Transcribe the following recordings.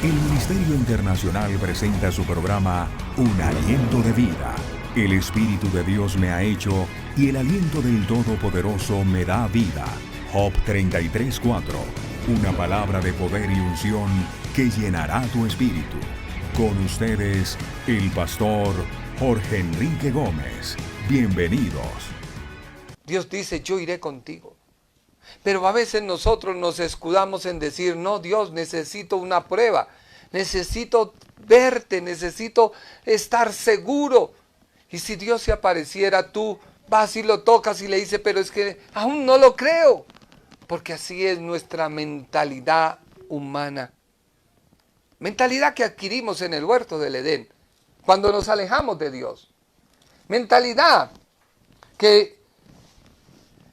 El Ministerio Internacional presenta su programa Un Aliento de Vida. El Espíritu de Dios me ha hecho y el aliento del Todopoderoso me da vida. Job 33:4. Una palabra de poder y unción que llenará tu espíritu. Con ustedes, el pastor Jorge Enrique Gómez. Bienvenidos. Dios dice, yo iré contigo. Pero a veces nosotros nos escudamos en decir, no, Dios, necesito una prueba. Necesito verte, necesito estar seguro. Y si Dios se apareciera, tú vas y lo tocas y le dices, pero es que aún no lo creo. Porque así es nuestra mentalidad humana. Mentalidad que adquirimos en el huerto del Edén, cuando nos alejamos de Dios. Mentalidad que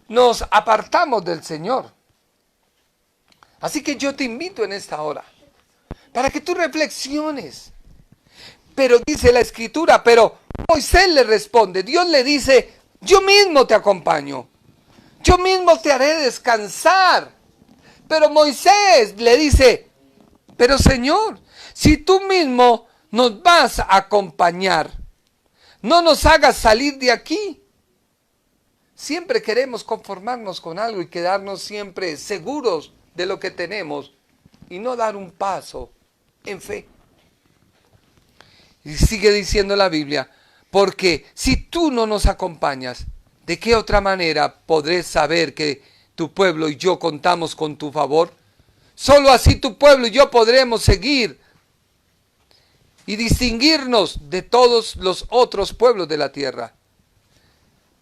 nos apartamos del Señor. Así que yo te invito en esta hora, para que tú reflexiones. Pero dice la Escritura, pero Moisés le responde, Dios le dice, yo mismo te acompaño, yo mismo te haré descansar. Pero Moisés le dice, pero Señor, si tú mismo nos vas a acompañar, no nos hagas salir de aquí. Siempre queremos conformarnos con algo y quedarnos siempre seguros de lo que tenemos y no dar un paso en fe. Y sigue diciendo la Biblia, porque si tú no nos acompañas, ¿de qué otra manera podré saber que tu pueblo y yo contamos con tu favor? Solo así tu pueblo y yo podremos seguir y distinguirnos de todos los otros pueblos de la tierra.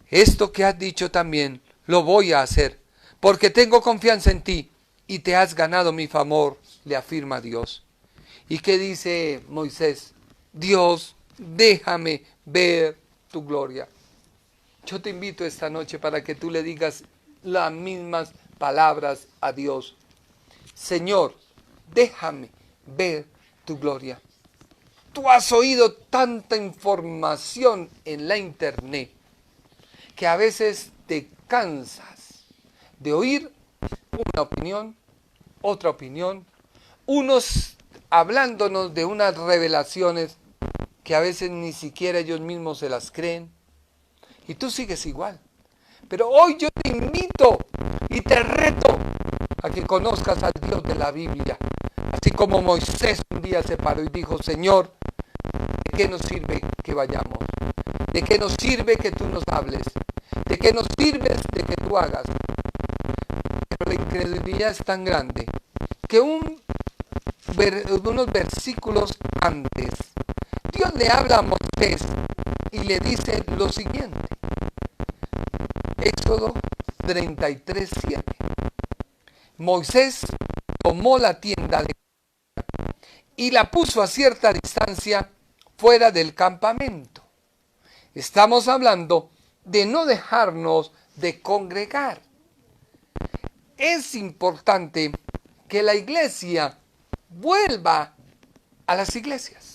Esto que has dicho también lo voy a hacer, porque tengo confianza en ti y te has ganado mi favor, le afirma Dios. ¿Y qué dice Moisés? Dios, déjame ver tu gloria. Yo te invito esta noche para que tú le digas las mismas palabras a Dios. Señor, déjame ver tu gloria. Tú has oído tanta información en la internet que a veces te cansas de oír una opinión, otra opinión, unos hablándonos de unas revelaciones que a veces ni siquiera ellos mismos se las creen, y tú sigues igual. Pero hoy yo te invito y te reto a que conozcas al Dios de la Biblia, así como Moisés un día se paró y dijo, Señor, ¿de qué nos sirve que vayamos? ¿De qué nos sirve que tú nos hables? ¿De qué nos sirve de que tú hagas? Pero la incredulidad es tan grande que unos versículos antes, Dios le habla a Moisés y le dice lo siguiente. Éxodo 33:7. Moisés tomó la tienda y la puso a cierta distancia fuera del campamento. Estamos hablando de no dejarnos de congregar. Es importante que la iglesia vuelva a las iglesias.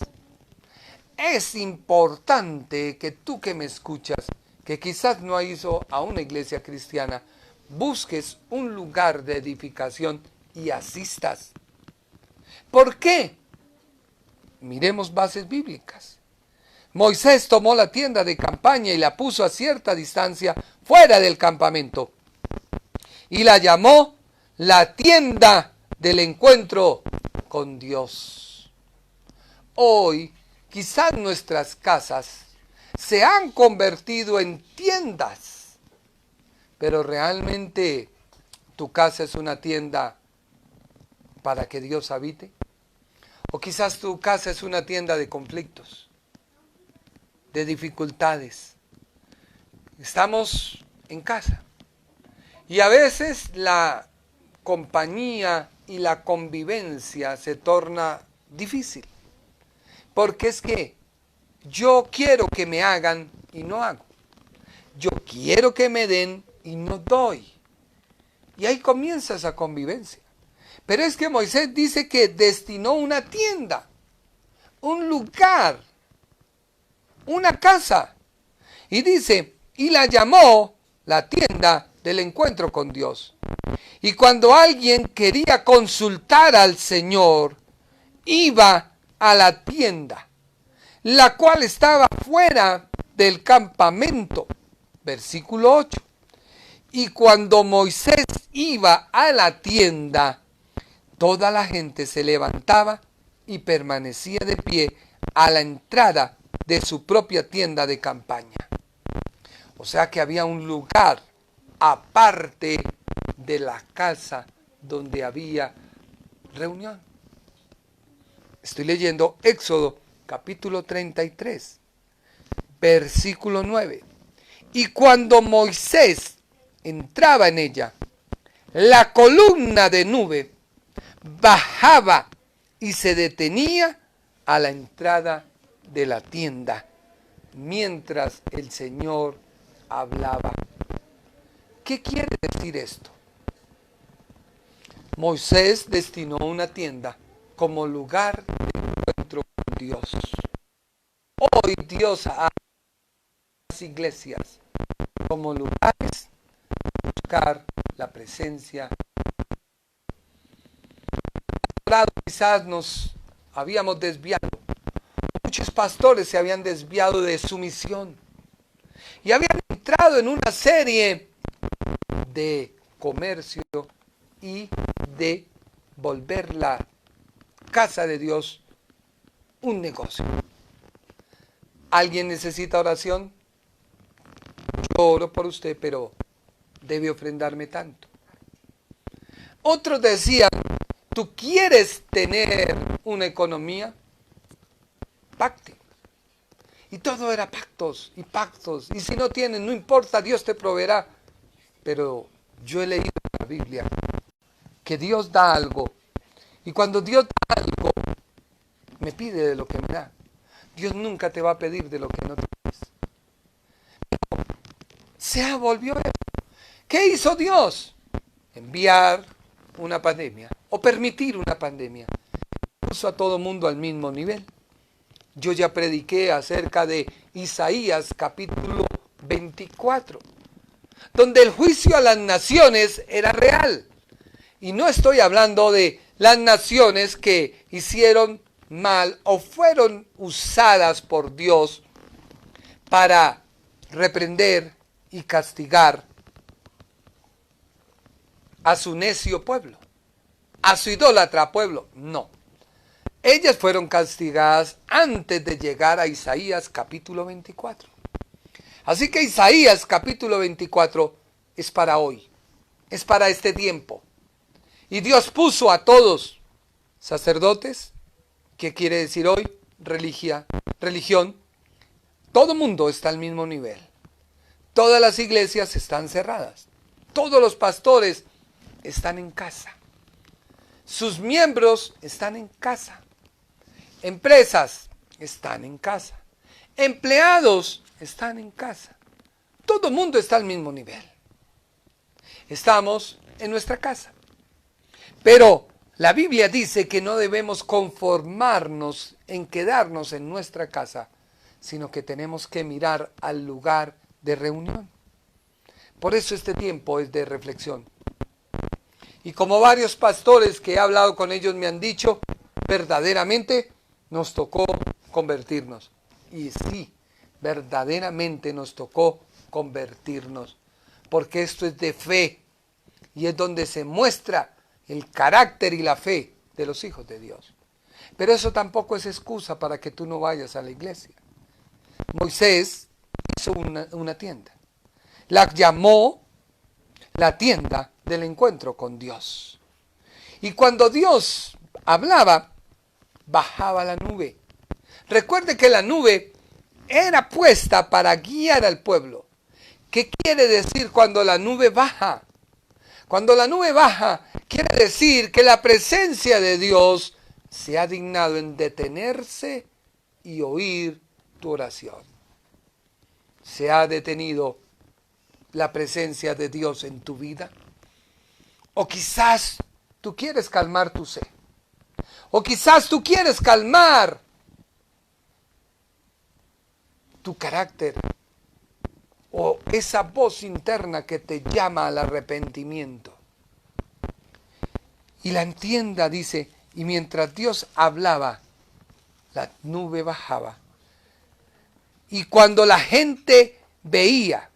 Es importante que tú que me escuchas, que quizás no has ido a una iglesia cristiana, busques un lugar de edificación y asistas. ¿Por qué? Miremos bases bíblicas. Moisés tomó la tienda de campaña y la puso a cierta distancia fuera del campamento. Y la llamó la tienda del encuentro con Dios. Hoy, quizás nuestras casas se han convertido en tiendas. Pero realmente, ¿tu casa es una tienda para que Dios habite? O quizás tu casa es una tienda de conflictos, de dificultades. Estamos en casa y a veces la compañía y la convivencia se torna difícil, porque es que yo quiero que me hagan y no hago, yo quiero que me den y no doy, y ahí comienza esa convivencia. Pero es que Moisés dice que destinó una tienda, un lugar, una casa. Y dice, y la llamó la tienda del encuentro con Dios. Y cuando alguien quería consultar al Señor, iba a la tienda, la cual estaba fuera del campamento. Versículo 8. Y cuando Moisés iba a la tienda, toda la gente se levantaba y permanecía de pie a la entrada de su propia tienda de campaña. O sea que había un lugar aparte de la casa donde había reunión. Estoy leyendo Éxodo capítulo 33, versículo 9. Y cuando Moisés entraba en ella, la columna de nube bajaba y se detenía a la entrada de la tienda, mientras el Señor hablaba. ¿Qué quiere decir esto? Moisés destinó una tienda como lugar de encuentro con Dios. Hoy Dios ha las iglesias como lugares de buscar la presencia. Quizás nos habíamos desviado. Muchos pastores se habían desviado de su misión y habían entrado en una serie de comercio y de volver la casa de Dios un negocio. ¿Alguien necesita oración? Yo oro por usted, pero debe ofrendarme tanto. Otros decían, ¿tú quieres tener una economía? Pacte. Y todo era pactos y pactos. Y si no tienes, no importa, Dios te proveerá. Pero yo he leído en la Biblia que Dios da algo. Y cuando Dios da algo, me pide de lo que me da. Dios nunca te va a pedir de lo que no tienes. Pero se volvió eso. ¿Qué hizo Dios? Enviar una pandemia o permitir una pandemia. Puso a todo mundo al mismo nivel. Yo ya prediqué acerca de Isaías capítulo 24, donde el juicio a las naciones era real. Y no estoy hablando de las naciones que hicieron mal o fueron usadas por Dios para reprender y castigar a su necio pueblo, a su idólatra pueblo. No. Ellas fueron castigadas antes de llegar a Isaías capítulo 24. Así que Isaías capítulo 24 es para hoy, es para este tiempo. Y Dios puso a todos sacerdotes, ¿qué quiere decir hoy? Religión. Todo mundo está al mismo nivel. Todas las iglesias están cerradas. Todos los pastores están en casa. Sus miembros están en casa. Empresas están en casa. Empleados están en casa. Todo el mundo está al mismo nivel. Estamos en nuestra casa. Pero la Biblia dice que no debemos conformarnos en quedarnos en nuestra casa, sino que tenemos que mirar al lugar de reunión. Por eso este tiempo es de reflexión. Y como varios pastores que he hablado con ellos me han dicho, verdaderamente nos tocó convertirnos. Y sí, verdaderamente nos tocó convertirnos. Porque esto es de fe. Y es donde se muestra el carácter y la fe de los hijos de Dios. Pero eso tampoco es excusa para que tú no vayas a la iglesia. Moisés hizo una tienda. La llamó la tienda del encuentro con Dios. Y cuando Dios hablaba, bajaba la nube. Recuerde que la nube era puesta para guiar al pueblo. ¿Qué quiere decir cuando la nube baja? Cuando la nube baja, quiere decir que la presencia de Dios se ha dignado en detenerse y oír tu oración. ¿Se ha detenido la presencia de Dios en tu vida? O quizás tú quieres calmar tu sed. O quizás tú quieres calmar tu carácter. O esa voz interna que te llama al arrepentimiento. Y la tienda dice, Y mientras Dios hablaba, la nube bajaba. Y cuando la gente veía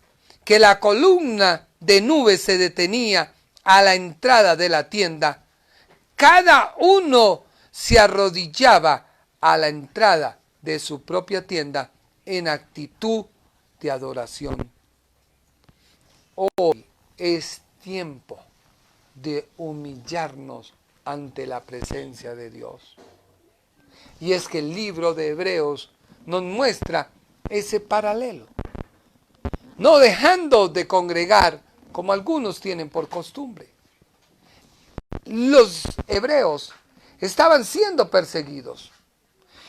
que la columna de nube se detenía a la entrada de la tienda, cada uno se arrodillaba a la entrada de su propia tienda en actitud de adoración. Hoy es tiempo de humillarnos ante la presencia de Dios. Y es que el libro de Hebreos nos muestra ese paralelo. No dejando de congregar como algunos tienen por costumbre. Los hebreos estaban siendo perseguidos.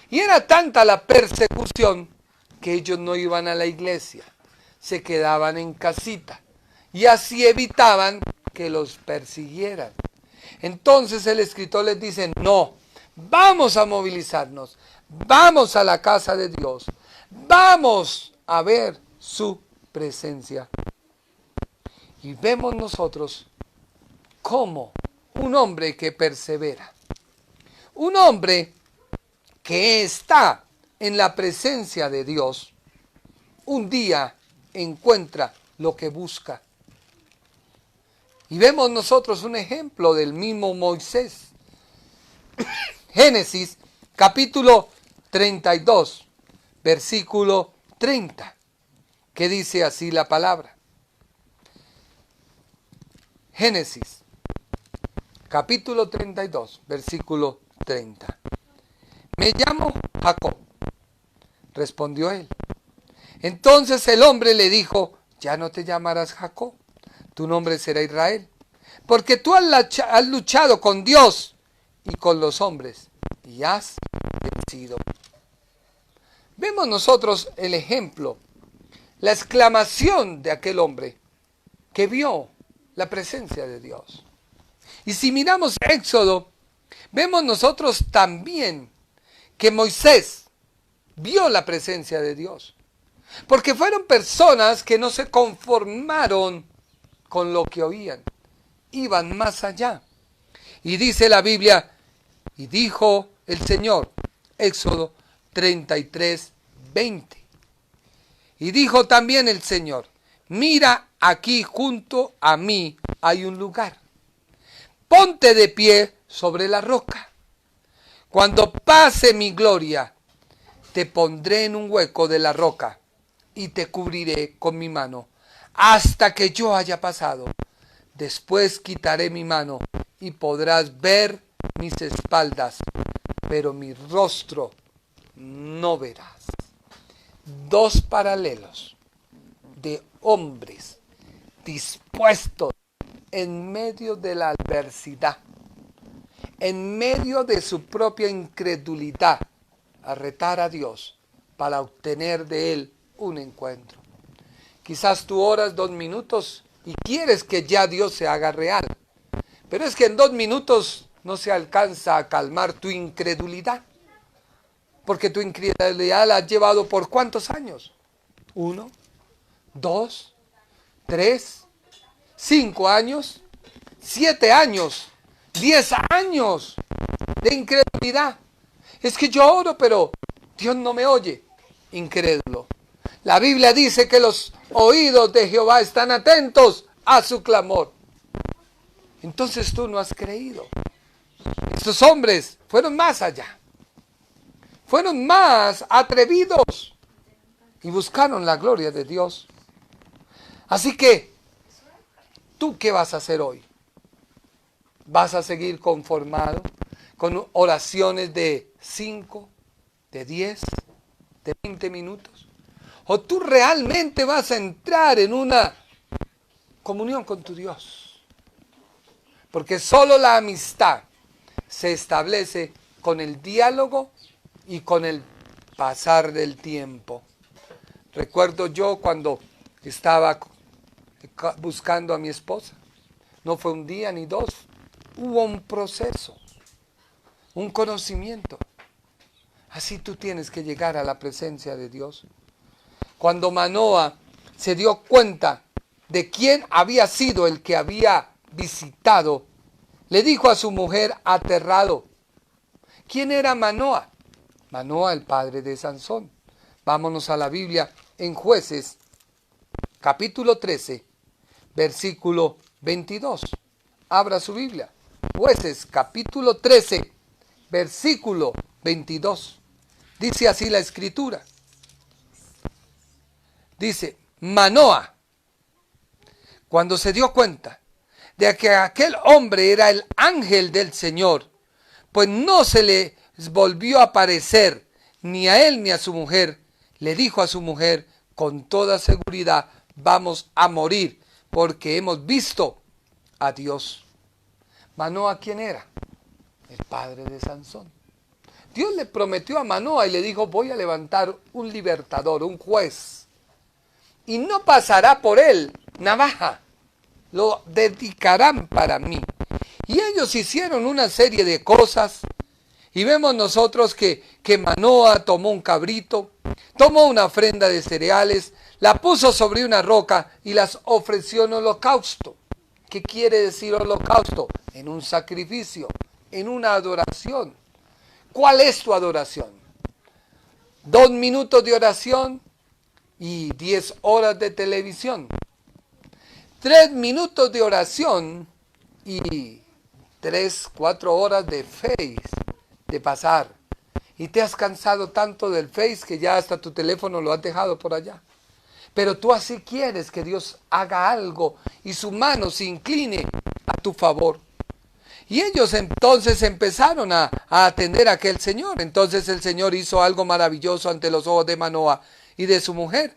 Y era tanta la persecución que ellos no iban a la iglesia. Se quedaban en casita. Y así evitaban que los persiguieran. Entonces el escritor les dice, no, vamos a movilizarnos, vamos a la casa de Dios, vamos a ver su presencia. Y vemos nosotros como un hombre que persevera, un hombre que está en la presencia de Dios, un día encuentra lo que busca. Y vemos nosotros un ejemplo del mismo Moisés. Génesis capítulo 32, versículo 30, que dice así la palabra. Génesis capítulo 32, versículo 30. Me llamo Jacob, respondió él. Entonces el hombre le dijo, ya no te llamarás Jacob, tu nombre será Israel, porque tú has luchado con Dios y con los hombres y has vencido. Vemos nosotros el ejemplo, la exclamación de aquel hombre que vio la presencia de Dios. Y si miramos Éxodo, vemos nosotros también que Moisés vio la presencia de Dios. Porque fueron personas que no se conformaron con lo que oían. Iban más allá. Y dice la Biblia, y dijo el Señor, Éxodo 33, 20. Y dijo también el Señor, mira, aquí junto a mí hay un lugar. Ponte de pie sobre la roca. Cuando pase mi gloria, te pondré en un hueco de la roca y te cubriré con mi mano hasta que yo haya pasado. Después quitaré mi mano y podrás ver mis espaldas, pero mi rostro no verás. Dos paralelos de hombres dispuestos en medio de la adversidad, en medio de su propia incredulidad, a retar a Dios para obtener de Él un encuentro. Quizás tú oras 2 minutos y quieres que ya Dios se haga real, pero es que en 2 minutos no se alcanza a calmar tu incredulidad, porque tu incredulidad la has llevado por ¿cuántos años? 1, 2, 3, 5 años, 7 años, 10 años de incredulidad. Es que yo oro, pero Dios no me oye. Incrédulo. La Biblia dice que los oídos de Jehová están atentos a su clamor. Entonces tú no has creído. Estos hombres fueron más allá. Fueron más atrevidos y buscaron la gloria de Dios. Así que, ¿tú qué vas a hacer hoy? ¿Vas a seguir conformado con oraciones de 5, de 10, de 20 minutos? ¿O tú realmente vas a entrar en una comunión con tu Dios? Porque solo la amistad se establece con el diálogo y con el pasar del tiempo. Recuerdo yo cuando estaba buscando a mi esposa. No fue un día ni 2. Hubo un proceso, un conocimiento. Así tú tienes que llegar a la presencia de Dios. Cuando Manoa se dio cuenta de quién había sido el que había visitado, le dijo a su mujer aterrado, ¿Quién era Manoa? Manoa, el padre de Sansón. Vámonos a la Biblia en Jueces, capítulo 13, versículo 22. Abra su Biblia. Jueces, capítulo 13, versículo 22. Dice así la escritura. Dice, Manoa, cuando se dio cuenta de que aquel hombre era el ángel del Señor, pues no se le volvió a aparecer ni a él ni a su mujer, le dijo a su mujer con toda seguridad, vamos a morir porque hemos visto a Dios. Manoa, ¿quién era? El padre de Sansón. Dios le prometió a Manoa y le dijo, voy a levantar un libertador, un juez, y no pasará por él navaja, lo dedicarán para mí. Y ellos hicieron una serie de cosas, y vemos nosotros que Manoa tomó un cabrito, tomó una ofrenda de cereales, la puso sobre una roca y las ofreció en holocausto. ¿Qué quiere decir holocausto? En un sacrificio, en una adoración. ¿Cuál es tu adoración? 2 minutos de oración y 10 horas de televisión. 3 minutos de oración y 3, 4 horas de Face, de pasar. Y te has cansado tanto del Face que ya hasta tu teléfono lo has dejado por allá. Pero tú así quieres que Dios haga algo y su mano se incline a tu favor. Y ellos entonces empezaron a atender a aquel señor. Entonces el Señor hizo algo maravilloso ante los ojos de Manoa y de su mujer.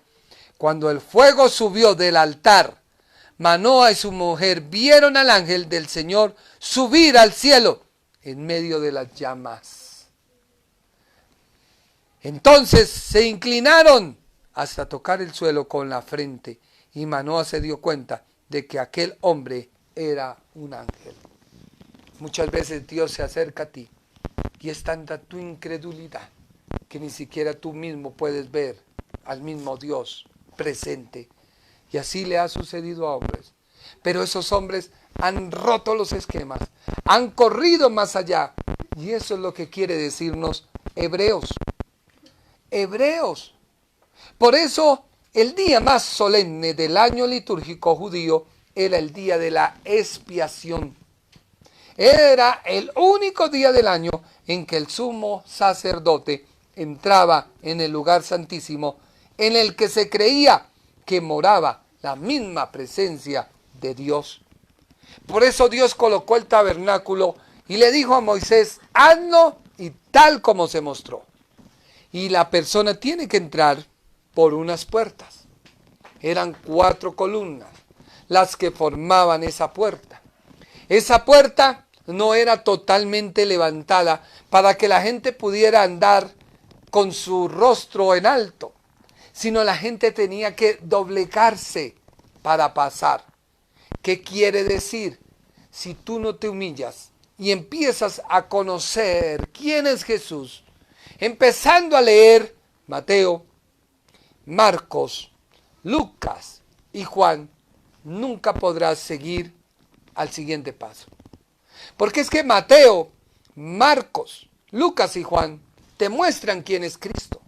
Cuando el fuego subió del altar, Manoa y su mujer vieron al ángel del Señor subir al cielo en medio de las llamas. Entonces se inclinaron hasta tocar el suelo con la frente y Manoa se dio cuenta de que aquel hombre era un ángel. Muchas veces Dios se acerca a ti y es tanta tu incredulidad que ni siquiera tú mismo puedes ver al mismo Dios presente. Y así le ha sucedido a hombres. Pero esos hombres han roto los esquemas, han corrido más allá. Y eso es lo que quiere decirnos Hebreos. Hebreos. Por eso el día más solemne del año litúrgico judío era el día de la expiación. Era el único día del año en que el sumo sacerdote entraba en el lugar santísimo, en el que se creía que moraba la misma presencia de Dios. Por eso Dios colocó el tabernáculo y le dijo a Moisés, hazlo y tal como se mostró. Y la persona tiene que entrar por unas puertas. Eran 4 columnas las que formaban esa puerta. Esa puerta no era totalmente levantada para que la gente pudiera andar con su rostro en alto, sino la gente tenía que doblegarse para pasar. ¿Qué quiere decir? Si tú no te humillas y empiezas a conocer quién es Jesús, empezando a leer Mateo, Marcos, Lucas y Juan, nunca podrás seguir al siguiente paso. Porque es que Mateo, Marcos, Lucas y Juan te muestran quién es Cristo.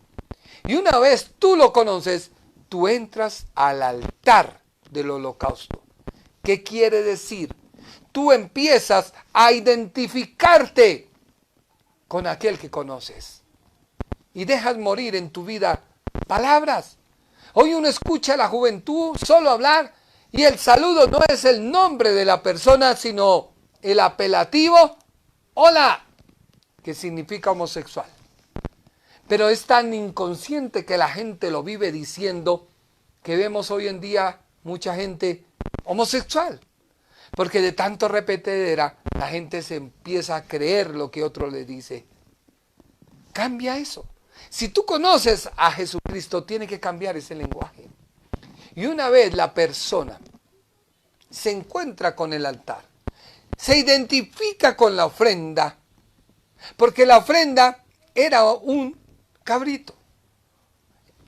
Y una vez tú lo conoces, tú entras al altar del holocausto. ¿Qué quiere decir? Tú empiezas a identificarte con aquel que conoces. Y dejas morir en tu vida palabras. Hoy uno escucha a la juventud solo hablar y el saludo no es el nombre de la persona, sino el apelativo, hola, que significa homosexual. Pero es tan inconsciente que la gente lo vive diciendo que vemos hoy en día mucha gente homosexual. Porque de tanto repetidera, la gente se empieza a creer lo que otro le dice. Cambia eso. Si tú conoces a Jesucristo, tiene que cambiar ese lenguaje. Y una vez la persona se encuentra con el altar, se identifica con la ofrenda, porque la ofrenda era un cabrito.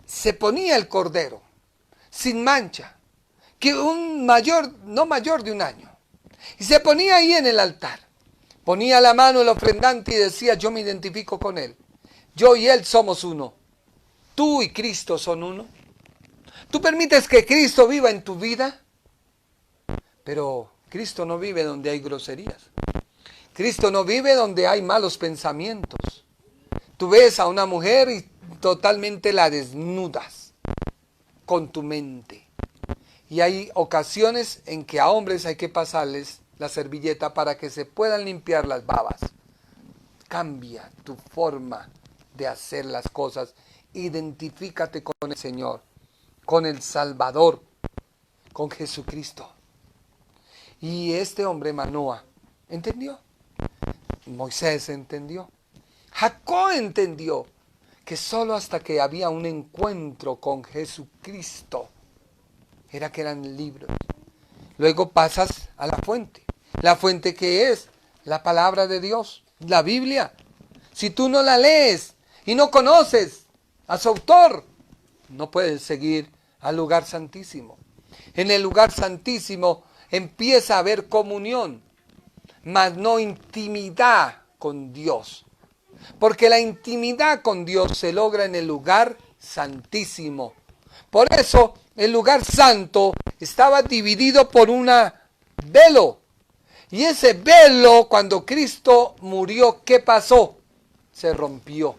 Se ponía el cordero, sin mancha, que no mayor de 1 año. Y se ponía ahí en el altar. Ponía la mano el ofrendante y decía, yo me identifico con él. Yo y él somos uno. Tú y Cristo son uno. ¿Tú permites que Cristo viva en tu vida? Pero Cristo no vive donde hay groserías. Cristo no vive donde hay malos pensamientos. Tú ves a una mujer y totalmente la desnudas con tu mente. Y hay ocasiones en que a hombres hay que pasarles la servilleta para que se puedan limpiar las babas. Cambia tu forma de hacer las cosas. Identifícate con el Señor, con el Salvador, con Jesucristo. Y este hombre Manoah entendió. Moisés entendió. Jacob entendió que solo hasta que había un encuentro con Jesucristo era que eran libres. Luego pasas a la fuente. La fuente que es la palabra de Dios, la Biblia. Si tú no la lees y no conoces a su autor, no puedes seguir al lugar santísimo. En el lugar santísimo empieza a haber comunión, mas no intimidad con Dios. Porque la intimidad con Dios se logra en el lugar santísimo. Por eso el lugar santo estaba dividido por un velo. Y ese velo, cuando Cristo murió, ¿qué pasó? Se rompió.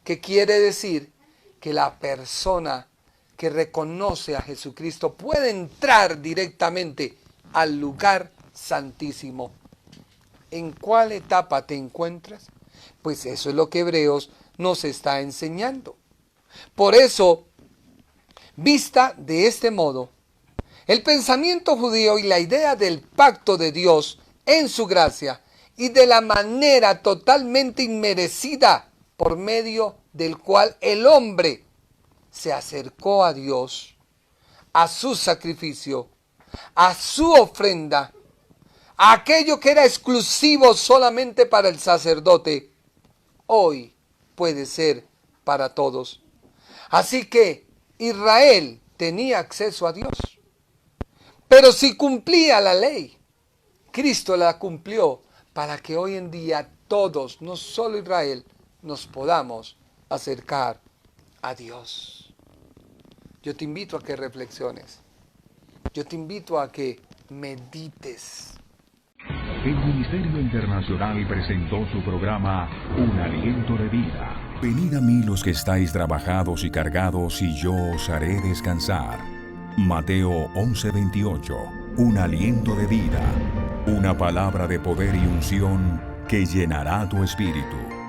¿Qué quiere decir? Que la persona que reconoce a Jesucristo puede entrar directamente al lugar santísimo. ¿En cuál etapa te encuentras? Pues eso es lo que Hebreos nos está enseñando. Por eso, vista de este modo, el pensamiento judío y la idea del pacto de Dios en su gracia y de la manera totalmente inmerecida por medio del cual el hombre se acercó a Dios, a su sacrificio, a su ofrenda, a aquello que era exclusivo solamente para el sacerdote, hoy puede ser para todos. Así que Israel tenía acceso a Dios. Pero si cumplía la ley, Cristo la cumplió para que hoy en día todos, no solo Israel, nos podamos acercar a Dios. Yo te invito a que reflexiones. Yo te invito a que medites. El Ministerio Internacional presentó su programa Un Aliento de Vida. Venid a mí los que estáis trabajados y cargados, y yo os haré descansar. Mateo 11:28. Un aliento de vida. Una palabra de poder y unción que llenará tu espíritu.